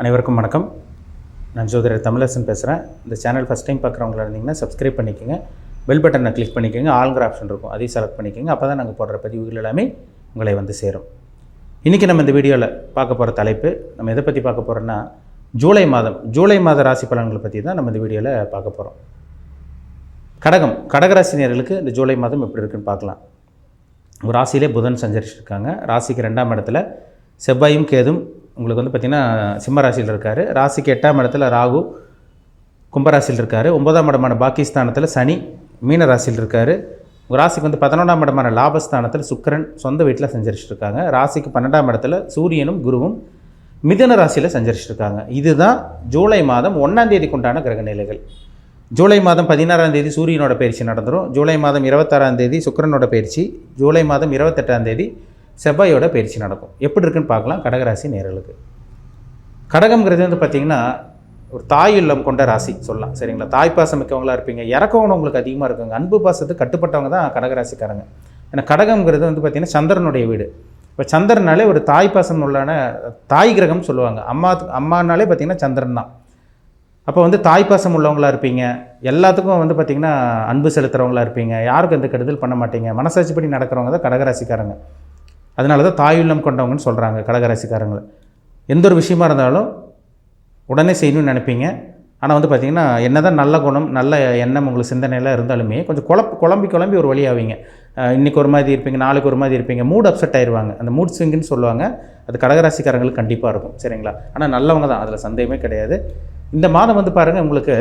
அனைவருக்கும் வணக்கம். நான் ஜோதிடர் தமிழரசன் பேசுகிறேன். இந்த சேனல் ஃபஸ்ட் டைம் பார்க்குறவங்களா இருந்தீங்கன்னா சப்ஸ்கிரைப் பண்ணிக்கோங்க, பெல் பட்டனை கிளிக் பண்ணிக்கோங்க, ஆல்ங்கிற ஆப்ஷன் இருக்கும் அதையும் செலக்ட் பண்ணிக்கோங்க. அப்போ தான் நாங்கள் போடுற பதிவுகள் எல்லாமே உங்களை வந்து சேரும். இன்றைக்கி நம்ம இந்த வீடியோவில் பார்க்க போகிற தலைப்பு, நம்ம எதை பற்றி பார்க்க போகிறோன்னா ஜூலை மாத ராசி பலன்களை பற்றி தான் நம்ம இந்த வீடியோவில் பார்க்க போகிறோம். கடகராசினியர்களுக்கு இந்த ஜூலை மாதம் எப்படி இருக்குன்னு பார்க்கலாம். ஒரு ராசியிலே புதன் சஞ்சரிச்சிருக்காங்க. ராசிக்கு 2ஆம் இடத்துல செவ்வாயும் கேதும் உங்களுக்கு வந்து பார்த்திங்கன்னா சிம்ம ராசியில் இருக்கார். ராசிக்கு 8ஆம் இடத்துல ராகு கும்பராசியில் இருக்கார். 9ஆம் இடமான பாகிஸ்தானத்தில் சனி மீன ராசியில் இருக்கார். உங்கள் ராசிக்கு வந்து 11ஆம் இடமான லாபஸ்தானத்தில் சுக்கிரன் சொந்த வீட்டில் சஞ்சரிச்சிருக்காங்க. ராசிக்கு 12ஆம் இடத்துல சூரியனும் குருவும் மிதுன ராசியில் சஞ்சரிச்சிருக்காங்க. இதுதான் ஜூலை மாதம் 1ஆம் தேதிக்கு உண்டான கிரக நிலைகள். ஜூலை மாதம் 16ஆம் தேதி சூரியனோட பயிற்சி நடந்துடும். ஜூலை மாதம் 26ஆம் தேதி சுக்கிரனோட பயிற்சி. ஜூலை மாதம் 28ஆம் தேதி செவ்வாயோட பயிற்சி நடக்கும். எப்படி இருக்குன்னு பார்க்கலாம். கடகராசி நேயர்களுக்கு கடகம்ங்கிறது வந்து பார்த்திங்கன்னா ஒரு தாய் இல்லம் கொண்ட ராசி சொல்லலாம், சரிங்களா? தாய்ப்பாசம் மிக்கவங்களாக இருப்பீங்க. இறக்கவங்க உங்களுக்கு அதிகமாக இருக்குங்க. அன்பு பாசத்துக்கு கட்டுப்பட்டவங்க தான் கடகராசிக்காரங்க. ஏன்னா கடகம்ங்கிறது வந்து பார்த்திங்கன்னா சந்திரனுடைய வீடு. இப்போ சந்திரனாலே ஒரு தாய்ப்பாசம் உள்ளான தாய் கிரகம் சொல்லுவாங்க. அம்மானாலே பார்த்திங்கன்னா சந்திரன் தான். அப்போ வந்து தாய்ப்பாசம் உள்ளவங்களாக இருப்பீங்க. எல்லாத்துக்கும் வந்து பார்த்திங்கன்னா அன்பு செலுத்துகிறவங்களாக இருப்பீங்க. யாருக்கும் எந்த கெடுதல் பண்ண மாட்டீங்க. மனசாட்சிப்படி நடக்கிறவங்க தான் கடகராசிக்காரங்க. அதனால தான் தாயுள்ளம் கொண்டவங்கன்னு சொல்கிறாங்க கடகராசிக்காரங்களை. எந்த ஒரு விஷயமா இருந்தாலும் உடனே செய்யணும்னு நினைப்பீங்க. ஆனால் வந்து பார்த்திங்கன்னா என்ன தான் நல்ல குணம் நல்ல எண்ணம் உங்களுக்கு சிந்தனையெல்லாம் இருந்தாலுமே கொஞ்சம் குழம்பி ஒரு வழி ஆவீங்க. இன்றைக்கி ஒரு மாதிரி இருப்பீங்க, நாளைக்கு ஒரு மாதிரி இருப்பீங்க. மூட் அப்செட் ஆயிடுவாங்க. அந்த மூட் ஸ்விங்குன்னு சொல்லுவாங்க. அது கடகராசிக்காரங்களுக்கு கண்டிப்பாக இருக்கும், சரிங்களா? ஆனால் நல்லவங்க தான், அதில் சந்தேகமே கிடையாது. இந்த மாதம் வந்து பாருங்கள், உங்களுக்கு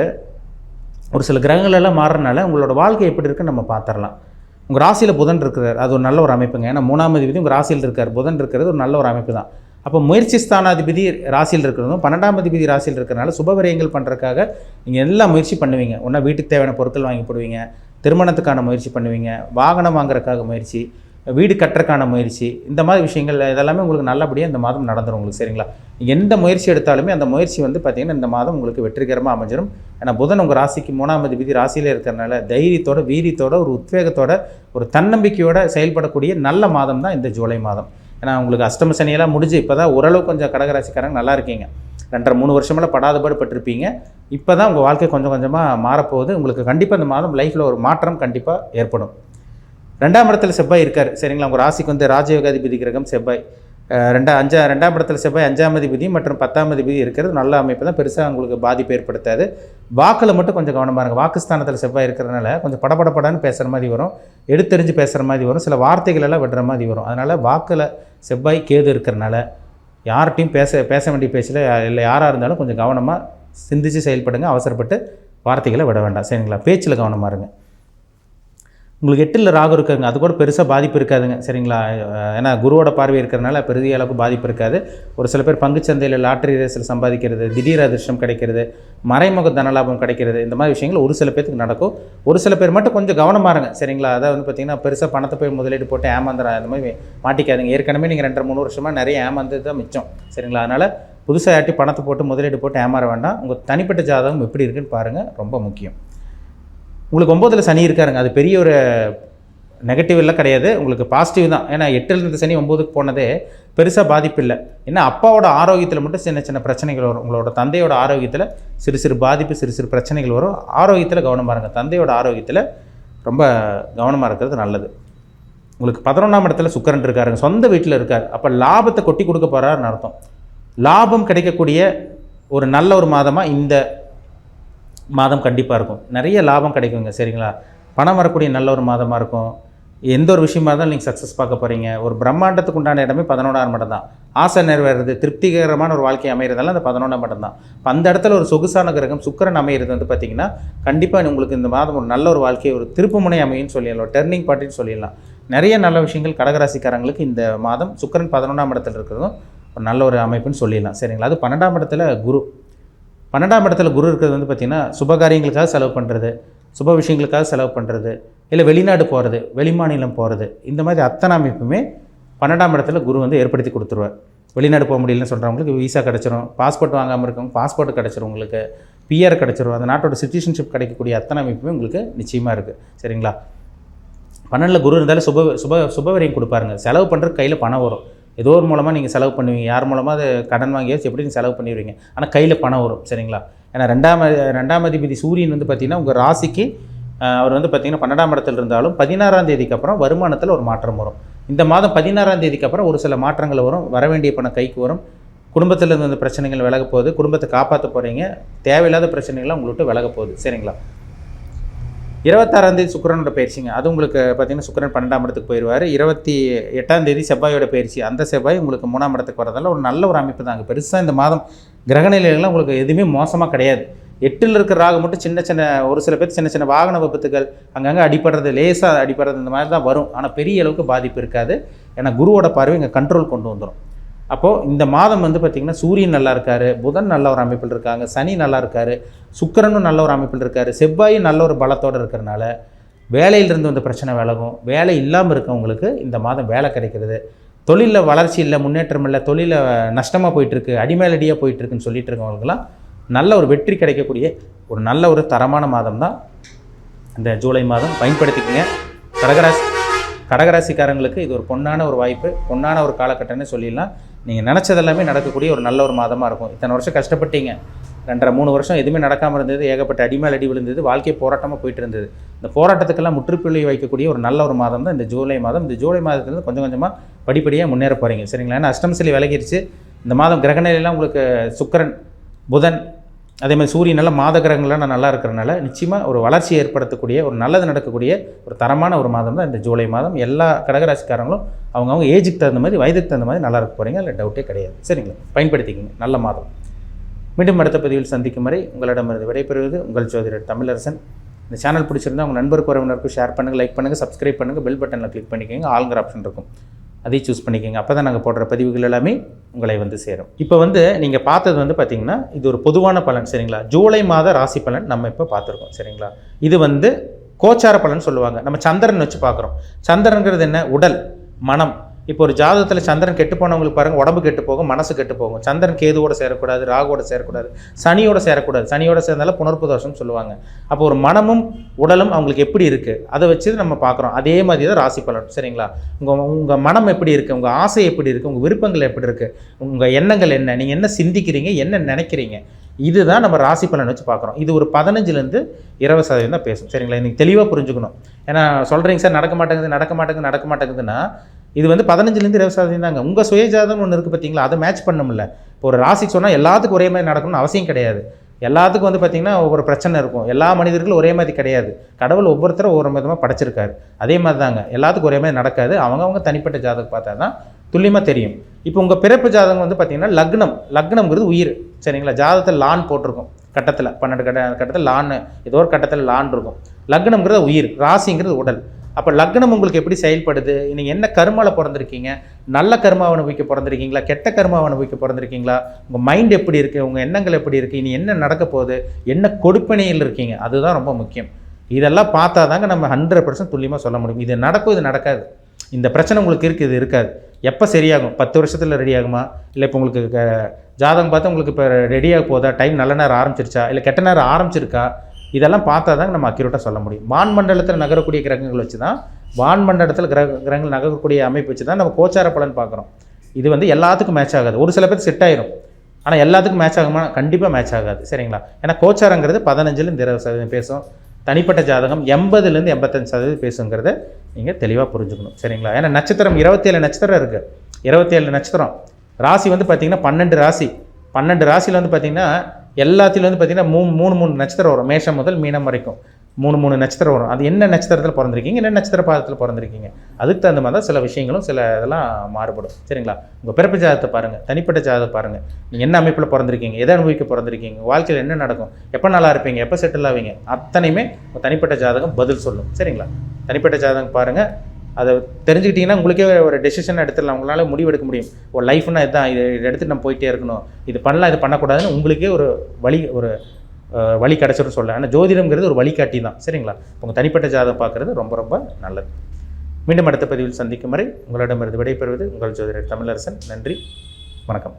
ஒரு சில கிரகங்கள் எல்லாம் மாறுறதுனால உங்களோட வாழ்க்கை எப்படி இருக்குன்னு நம்ம பார்த்துடலாம். உங்கள் ராசியில் புதன் இருக்கிறார், அது ஒரு நல்ல ஒரு அமைப்புங்க. ஏன்னா 3ஆம் அதிபதி உங்கள் ராசியில் இருக்கார். புதன் இருக்கிறது ஒரு நல்ல ஒரு அமைப்பு தான். அப்போ முயற்சி ஸ்தானாதிபதி ராசியில் இருக்கிறதும் 12ஆம் அதிபதி ராசியில் இருக்கிறனால சுபவிரயங்கள் பண்ணுறதுக்காக நீங்கள் எல்லா முயற்சி பண்ணுவீங்க. ஒன்றா வீட்டுக்கு தேவையான பொருட்கள் வாங்கி போடுவீங்க, திருமணத்துக்கான முயற்சி பண்ணுவீங்க, வாகனம் வாங்குறதுக்காக முயற்சி, வீடு கட்டுறதுக்கான முயற்சி, இந்த மாதிரி விஷயங்கள் இதெல்லாமே உங்களுக்கு நல்லபடியாக இந்த மாதம் நடந்துடும் உங்களுக்கு, சரிங்களா? எந்த முயற்சி எடுத்தாலுமே அந்த முயற்சி வந்து பார்த்திங்கன்னா இந்த மாதம் உங்களுக்கு வெற்றிகரமாக அமைஞ்சிடும். ஏன்னா புதன் உங்கள் ராசிக்கு 3ஆம் அதிபதி ராசியிலே இருக்கிறனால தைரியத்தோட வீரியத்தோட ஒரு உத்வேகத்தோட ஒரு தன்னம்பிக்கையோட செயல்படக்கூடிய நல்ல மாதம் தான் இந்த ஜூலை மாதம். ஏன்னா உங்களுக்கு அஷ்டம சனியெல்லாம் முடிஞ்சு இப்போ தான் ஓரளவு கொஞ்சம் கடகராசிக்காரங்க நல்லா இருக்கீங்க. 2.5-3 வருஷமெல்லாம் படாதபாடு பட்டிருப்பீங்க. இப்போ தான் உங்கள் வாழ்க்கை கொஞ்சம் கொஞ்சமாக மாறப்போகுது. உங்களுக்கு கண்டிப்பாக இந்த மாதம் லைஃப்பில் ஒரு மாற்றம் கண்டிப்பாக ஏற்படும். 2ஆம் இடத்துல செவ்வாய் இருக்கார், சரிங்களா? உங்கள் ராசிக்கு வந்து ராஜயோகாதிபதி கிரகம் செவ்வாய். 2ஆம் இடத்துல செவ்வாய் 5ஆம் அதிபதி மற்றும் 10ஆம் அதிபதி இருக்கிறது நல்ல அமைப்பு தான். பெருசாக உங்களுக்கு பாதிப்பு ஏற்படுத்தாது. வாக்கில் மட்டும் கொஞ்சம் கவனமாக இருங்க. வாக்குஸ்தானத்தில் செவ்வாய் இருக்கிறதுனால கொஞ்சம் படபடன்னு பேசுகிற மாதிரி வரும், எடுத்தெறிஞ்சு பேசுகிற மாதிரி வரும், சில வார்த்தைகள் எல்லாம் விடுற மாதிரி வரும். அதனால் வாக்கில் செவ்வாய் கேது இருக்கிறனால யார்கிட்டையும் பேச வேண்டிய பேச்சில் இல்லை யாராக இருந்தாலும் கொஞ்சம் கவனமாக சிந்தித்து செயல்படுங்க. அவசரப்பட்டு வார்த்தைகளை விட வேண்டாம், சரிங்களா? பேச்சில் கவனமாக இருங்க. உங்களுக்கு 8ல் ராகு இருக்குங்க, அது கூட பெருசாக பாதிப்பு இருக்காதுங்க, சரிங்களா? ஏன்னா குருவோட பார்வை இருக்கிறனால பெரிய அளவுக்கு பாதிப்பு இருக்காது. ஒரு சில பேர் பங்குச்சந்தையில் லாட்டரி ரேஸில் சம்பாதிக்கிறது, திடீர் அதிர்ஷ்டம் கிடைக்கிறது, மறைமுக தனலாபம் கிடைக்கிறது, இந்த மாதிரி விஷயங்கள் ஒரு சில பேருக்கு நடக்கும். ஒரு சில பேர் மட்டும் கொஞ்சம் கவனமாக இருங்க, சரிங்களா? அதாவது வந்து பார்த்திங்கன்னா பெருசாக பணத்தை போய் முதலீடு போட்டு ஏமாந்துற அந்த மாதிரி மாட்டிக்காதுங்க. ஏற்கனவே நீங்கள் 2-3 வருஷமாக நிறைய ஏமாந்து தான் மிச்சம், சரிங்களா? அதனால் புதுசாக யாட்டி பணத்தை போட்டு முதலீடு போட்டு ஏமாற வேண்டாம். உங்கள் தனிப்பட்ட ஜாதகம் எப்படி இருக்குன்னு பாருங்கள், ரொம்ப முக்கியம். உங்களுக்கு 9ல் சனி இருக்காருங்க, அது பெரிய ஒரு நெகட்டிவ் எல்லாம் கிடையாது, உங்களுக்கு பாசிட்டிவ் தான். ஏன்னா 8ல் இருந்து சனி 9க்கு போனதே பெருசாக பாதிப்பு இல்லை. ஏன்னா அப்பாவோட ஆரோக்கியத்தில் மட்டும் சின்ன பிரச்சனைகள் வரும். உங்களோட தந்தையோட ஆரோக்கியத்தில் சிறு பாதிப்பு, சிறு பிரச்சனைகள் வரும். ஆரோக்கியத்தில் கவனமாக இருங்க. தந்தையோட ஆரோக்கியத்தில் ரொம்ப கவனமாக இருக்கிறது நல்லது. உங்களுக்கு 11ஆம் இடத்துல சுக்கிரன் இருக்காருங்க, சொந்த வீட்டில் இருக்கார். அப்போ லாபத்தை கொட்டி கொடுக்க போகிறாருன்னு அர்த்தம். லாபம் கிடைக்கக்கூடிய ஒரு நல்ல ஒரு மாதமாக இந்த மாதம் கண்டிப்பாக இருக்கும். நிறைய லாபம் கிடைக்குங்க, சரிங்களா? பணம் வரக்கூடிய நல்ல ஒரு மாதமாக இருக்கும். எந்த ஒரு விஷயமா இருந்தாலும் நீங்கள் சக்ஸஸ் பார்க்க போகிறீங்க. ஒரு பிரம்மாண்டத்துக்கு உண்டான இடமே 11ஆம் இடம் தான். ஆசை நிறைவேறது, திருப்திகரமான ஒரு வாழ்க்கை அமைகிறதால அந்த 11ஆம் இடம் தான். இப்போ அந்த இடத்துல ஒரு சொகுசான கிரகம் சுக்கிரன் அமைகிறது வந்து பார்த்திங்கன்னா கண்டிப்பாக உங்களுக்கு இந்த மாதம் ஒரு நல்ல ஒரு வாழ்க்கையை ஒரு திருப்புமுனை அமையுன்னு சொல்லிடலாம், டர்னிங் பாயிண்ட்னு சொல்லிடலாம். நிறைய நல்ல விஷயங்கள் கடகராசிக்காரங்களுக்கு இந்த மாதம் சுக்கிரன் 11ஆம் இடத்துல இருக்கிறதும் ஒரு நல்ல ஒரு அமைப்புன்னு சொல்லிடலாம், சரிங்களா? அது 12ஆம் இடத்துல குரு. 12ஆம் இடத்துல குரு இருக்கிறது வந்து பார்த்திங்கன்னா சுபகாரியங்களுக்காக செலவு பண்ணுறது, சுப விஷயங்களுக்காக செலவு பண்ணுறது, இல்லை வெளிநாடு போகிறது, வெளிமாநிலம் போகிறது, இந்த மாதிரி அத்தனை அமைப்புமே 12ஆம் இடத்துல குரு வந்து ஏற்படுத்தி கொடுத்துருவார். வெளிநாடு போக முடியலன்னு சொல்கிறவங்களுக்கு விசா கிடச்சிரும், பாஸ்போர்ட் வாங்காமல் இருக்கவங்க பாஸ்போர்ட் கிடச்சிரும், உங்களுக்கு பிஆர் கிடச்சிரும், அந்த நாட்டோட சிட்டிசன்ஷிப் கிடைக்கக்கூடிய அத்தனை அமைப்புமே உங்களுக்கு நிச்சயமாக இருக்குது, சரிங்களா? 12ல் குரு இருந்தாலும் சுபவரியம் கொடுப்பாருங்க. செலவு பண்ணுறதுக்கு கையில் பணம் வரும். ஏதோ ஒரு மூலமாக நீங்கள் செலவு பண்ணுவீங்க, யார் மூலமாக அது கடன் வாங்கியாச்சும் எப்படி நீங்கள் செலவு பண்ணிடுவீங்க. ஆனால் கையில் பணம் வரும். சரிங்களா? ஏன்னா ரெண்டாம் அதிபதி சூரியன் வந்து பார்த்திங்கன்னா உங்கள் ராசிக்கு அவர் வந்து பார்த்திங்கன்னா 12ஆம் இடத்துல இருந்தாலும் 16ஆம் தேதிக்கு அப்புறம் வருமானத்தில் ஒரு மாற்றம் வரும். இந்த மாதம் 16ஆம் தேதிக்கு அப்புறம் ஒரு சில மாற்றங்கள் வரும். வர வேண்டிய பணம் கைக்கு வரும். குடும்பத்தில் இருந்து அந்த பிரச்சனைகள் விலக போகுது. குடும்பத்தை காப்பாற்ற போகிறீங்க. தேவையில்லாத பிரச்சனைகள்லாம் உங்கள்கிட்ட விலக போகுது. சரிங்களா? 26ஆம் தேதி சுக்கிரனோட பயிற்சிங்க. அது உங்களுக்கு பார்த்திங்கன்னா சுக்கிரன் 12ஆம் இடத்துக்கு போயிடுவார். 28ஆம் தேதி செவ்வாயோட பயிற்சி. அந்த செவ்வாய் உங்களுக்கு 3ஆம் இடத்துக்கு வரதால ஒரு நல்ல ஒரு அமைப்பு தாங்க. பெருசாக இந்த மாதம் கிரகநிலைகள்லாம் உங்களுக்கு எதுவுமே மோசமாக கிடையாது. 8ல் இருக்கிற ராகு மட்டும் சின்ன சின்ன ஒரு சில பேர் சின்ன சின்ன வாகன விபத்துகள், அங்கங்கே அடிப்படுறது, லேசாக அடிப்படுறது, இந்த மாதிரி தான் வரும். ஆனால் பெரிய அளவுக்கு பாதிப்பு இருக்காது. ஏன்னா குருவோட பார்வை இங்கே கண்ட்ரோல் கொண்டு வந்துடும். அப்போது இந்த மாதம் வந்து பார்த்திங்கன்னா சூரியன் நல்லா இருக்கார், புதன் நல்ல ஒரு அமைப்பில் இருக்காங்க, சனி நல்லா இருக்கார், சுக்கிரனும் நல்ல ஒரு அமைப்பில் இருக்கார், செவ்வாயும் நல்ல ஒரு பலத்தோடு இருக்கிறனால வேலையிலிருந்து வந்த பிரச்சனை விலகும். வேலை இல்லாமல் இருக்கவங்களுக்கு இந்த மாதம் வேலை கிடைக்கிறது. தொழிலில் வளர்ச்சி இல்லை, முன்னேற்றம் இல்லை, தொழிலில் நஷ்டமாக போயிட்டுருக்கு, அடிமேலடியாக போயிட்டுருக்குன்னு சொல்லிட்டு இருக்கவங்களுக்குலாம் நல்ல ஒரு வெற்றி கிடைக்கக்கூடிய ஒரு நல்ல ஒரு தரமான மாதம் தான் இந்த ஜூலை மாதம். பயன்படுத்திக்கங்க. கடகராசிக்காரங்களுக்கு இது ஒரு பொன்னான ஒரு வாய்ப்பு, பொன்னான ஒரு காலகட்டம்னு சொல்லிடலாம். நீங்கள் நினச்சதெல்லாமே நடக்கக்கூடிய ஒரு நல்ல ஒரு மாதமாக இருக்கும். இத்தனை வருஷம் கஷ்டப்பட்டீங்க, 2.5-3 வருஷம் எதுவுமே நடக்காமல் இருந்தது, ஏகப்பட்ட அடிமேல் அடி விழுந்தது, வாழ்க்கை போராட்டமாக போயிட்டு இருந்தது. இந்த போராட்டத்துக்கெல்லாம் முற்றுப்புள்ளி வைக்கக்கூடிய ஒரு நல்ல ஒரு மாதம் தான் இந்த ஜூலை மாதம். இந்த ஜூலை மாதத்துலேருந்து கொஞ்சம் கொஞ்சமாக படிப்படியாக முன்னேற போகிறீங்க. சரிங்களா? ஏன்னா அஷ்டம சனி விலகிருச்சு. இந்த மாதம் கிரகநிலையெல்லாம் உங்களுக்கு சுக்கிரன், புதன், அதே மாதிரி சூரியன் நல்ல மாத கிரகங்கள்லாம் நல்லா இருக்கிறனால நிச்சயமாக ஒரு வளர்ச்சி ஏற்படுத்தக்கூடிய ஒரு நல்லது நடக்கக்கூடிய ஒரு தரமான ஒரு மாதம் தான் இந்த ஜூலை மாதம். எல்லா கடகராசிக்காரங்களும் அவங்கவுங்க ஏஜுக்கு தகுந்த மாதிரி, வயதுக்கு தகுந்த மாதிரி நல்லா இருக்க போகிறீங்க. அதில் டவுட்டே கிடையாது. சரிங்களா? பயன்படுத்திக்கிங்க. நல்ல மாதம். மீண்டும் அடுத்த பதிவில் சந்திக்கும் வரை உங்களிடமிருந்து விடைபெறுவது உங்கள் ஜோதிடர் தமிழரசன். இந்த சேனல் பிடிச்சிருந்தால் உங்கள் நண்பருக்கு உறவினருக்கும் ஷேர் பண்ணுங்கள், லைக் பண்ணுங்கள், சப்ஸ்கிரைப் பண்ணுங்கள், பெல் பட்டனில் கிளிக் பண்ணிக்கோங்க. ஆளுங்கிற ஆப்ஷன் இருக்கும், அதையும் சூஸ் பண்ணிக்கோங்க. அப்போ தான் நாங்கள் போடுற பதிவுகள் எல்லாமே உங்களை வந்து சேரும். இப்போ வந்து நீங்கள் பார்த்தது வந்து பார்த்திங்கன்னா இது ஒரு பொதுவான பலன். சரிங்களா? ஜூலை மாத ராசி பலன் நம்ம இப்போ பார்த்துருக்கோம். சரிங்களா? இது வந்து கோச்சார பலன் சொல்லுவாங்க. நம்ம சந்திரன் வச்சு பார்க்குறோம். சந்திரன்கிறது என்ன? உடல், மனம். இப்போ ஒரு ஜாதகத்தில் சந்திரன் கெட்டு போனவங்களுக்கு பாருங்கள், உடம்பு கெட்டு போகும், மனசு கெட்டு போகும். சந்திரன் கேதுவோட சேரக்கூடாது, ராகுவோட சேரக்கூடாது, சனியோட சேரக்கூடாது. சனியோட சேர்ந்தாலும் புனர்ப்பு தோஷம்னு சொல்லுவாங்க. அப்போ ஒரு மனமும் உடலும் அவங்களுக்கு எப்படி இருக்குது அதை வச்சு நம்ம பார்க்குறோம். அதே மாதிரி தான் ராசி பலன். சரிங்களா? உங்கள் மனம் எப்படி இருக்குது, உங்கள் ஆசை எப்படி இருக்குது, உங்கள் விருப்பங்கள் எப்படி இருக்குது, உங்கள் எண்ணங்கள் என்ன, நீங்கள் என்ன சிந்திக்கிறீங்க, என்ன நினைக்கிறீங்க, இதுதான் நம்ம ராசி பலன் வச்சு பார்க்குறோம். இது ஒரு 15லேருந்து 20% தான் பேசும். சரிங்களா? இன்றைக்கி தெளிவாக புரிஞ்சுக்கணும். ஏன்னா சொல்கிறீங்க சார் நடக்க மாட்டேங்குதுன்னா இது வந்து 15லேருந்து 20% தாங்க. உங்கள் சுயஜாதம் ஒன்று இருக்குது பார்த்தீங்களா, அதை மேட்ச் பண்ணணும்ல. இப்போ ஒரு ராசி சொன்னால் எல்லாத்துக்கும் ஒரே மாதிரி நடக்கணும்னு அவசியம் கிடையாது. எல்லாத்துக்கும் வந்து பார்த்திங்கன்னா ஒவ்வொரு பிரச்சனை இருக்கும். எல்லா மனிதர்களும் ஒரே மாதிரி கிடையாது. கடவுள் ஒவ்வொருத்தரும் ஒவ்வொரு விதமாக படைச்சிருக்காரு. அதே மாதிரி தாங்க எல்லாத்துக்கும் ஒரே மாதிரி நடக்காது. அவங்கவுங்க தனிப்பட்ட ஜாதகம் பார்த்தா தான் துல்லியமாக தெரியும். இப்போ உங்கள் பிறப்பு ஜாதகம் வந்து பார்த்திங்கன்னா லக்னம்ங்கிறது உயிர். சரிங்களா? ஜாதகத்தில் லான் போட்டிருக்கும். கட்டத்தில் 12 கட்டத்தில் லான், ஏதோ ஒரு கட்டத்தில் லான் இருக்கும். லக்னம்ங்கிறது உயிர், ராசிங்கிறது உடல். அப்போ லக்னம் உங்களுக்கு எப்படி செயல்படுது, நீங்கள் என்ன கர்மாவில் பிறந்திருக்கீங்க, நல்ல கர்மாவை அனுபவிக்க பிறந்திருக்கீங்களா, கெட்ட கர்மாவை அனுபவிக்க பிறந்திருக்கீங்களா, உங்கள் மைண்ட் எப்படி இருக்குது, உங்கள் எண்ணங்கள் எப்படி இருக்குது, இனி என்ன நடக்க போகுது, என்ன கொடுப்பனையில் இருக்கீங்க, அதுதான் ரொம்ப முக்கியம். இதெல்லாம் பார்த்தா தாங்க நம்ம 100% துல்லியமாக சொல்ல முடியும். இது நடக்கும், இது நடக்காது, இந்த பிரச்சனை உங்களுக்கு இருக்குது, இது இருக்காது. எப்போ சரியாகும்? 10 வருஷத்தில் ரெடி ஆகுமா, இல்லை இப்போ உங்களுக்கு ஜாதகம் பார்த்தா உங்களுக்கு இப்போ ரெடியாக போதா, டைம் நல்ல நேரம் ஆரம்பிச்சிருச்சா, இல்லை கெட்ட நேரம் ஆரம்பிச்சிருக்கா, இதெல்லாம் பார்த்தா தாங்க நம்ம அக்யூரேட்டாக சொல்ல முடியும். வான்மண்டலத்தில் நகரக்கூடிய கிரகங்கள் வச்சு தான், வான்மண்டலத்தில் கிரகங்கள் நகரக்கூடிய அமைப்பு வச்சு தான் நம்ம கோச்சார பலன் பார்க்குறோம். இது வந்து எல்லாத்துக்கும் மேட்ச் ஆகாது. ஒரு சில பேர் செட் ஆயிரும், ஆனால் எல்லாத்துக்கும் மேட்ச் ஆகுமா? கண்டிப்பாக மேட்ச் ஆகாது. சரிங்களா? ஏன்னா கோச்சாரங்கிறது 15லேருந்து 20% பேசும். தனிப்பட்ட ஜாதகம் 80லேருந்து 85% பேசுங்கிறத நீங்கள் தெளிவாக புரிஞ்சுக்கணும். சரிங்களா? ஏன்னா நட்சத்திரம் 27 நட்சத்திரம் இருக்குது. 27 நட்சத்திரம். ராசி வந்து பார்த்திங்கன்னா 12 ராசி. 12 ராசியில் வந்து பார்த்திங்கன்னா எல்லாத்திலும் வந்து பார்த்திங்கன்னா 3 நட்சத்திரம் வரும். மேஷம் முதல் மீனம் வரைக்கும் 3 நட்சத்திரம் வரும். அது என்ன நட்சத்திரத்தில் பிறந்திருக்கீங்க, என்ன நட்சத்திர பாதத்தில் பிறந்திருக்கீங்க, அதுக்கு தகுந்த மாதிரி தான் சில விஷயங்களும் சில இதெல்லாம் மாறுபடும். சரிங்களா? உங்கள் பிறப்பு ஜாதகத்தை பாருங்கள், தனிப்பட்ட ஜாதகத்தை பாருங்கள். நீங்கள் என்ன அமைப்பில் பிறந்திருக்கீங்க, எதை அனுபவிக்க பிறந்திருக்கீங்க, வாழ்க்கையில் என்ன நடக்கும், எப்போ நல்லா இருப்பீங்க, எப்போ செட்டில் ஆவீங்க, அத்தனையுமே தனிப்பட்ட ஜாதகம் பதில் சொல்லும். சரிங்களா? தனிப்பட்ட ஜாதகம் பாருங்கள். அதை தெரிஞ்சுக்கிட்டிங்கன்னா உங்களுக்கே ஒரு டெசிஷன் எடுத்துடலாம். உங்களால் முடிவு எடுக்க முடியும். ஒரு லைஃப்னா இதுதான், இதை எடுத்து நம்ம போயிட்டே இருக்கணும், இது பண்ணலாம், இது பண்ணக்கூடாதுன்னு உங்களுக்கே ஒரு வழி கிடச்சிடும் சொல்ல. ஆனால் ஜோதிடம்ங்கிறது ஒரு வழிகாட்டி தான். சரிங்களா? உங்கள் தனிப்பட்ட ஜாதகம் பார்க்குறது ரொம்ப ரொம்ப நல்லது. மீண்டும் அடுத்த பதிவில் சந்திக்கும் வரை உங்களிடமிருந்து விடைபெறுவது உங்கள் ஜோதிடர் தமிழரசன். நன்றி, வணக்கம்.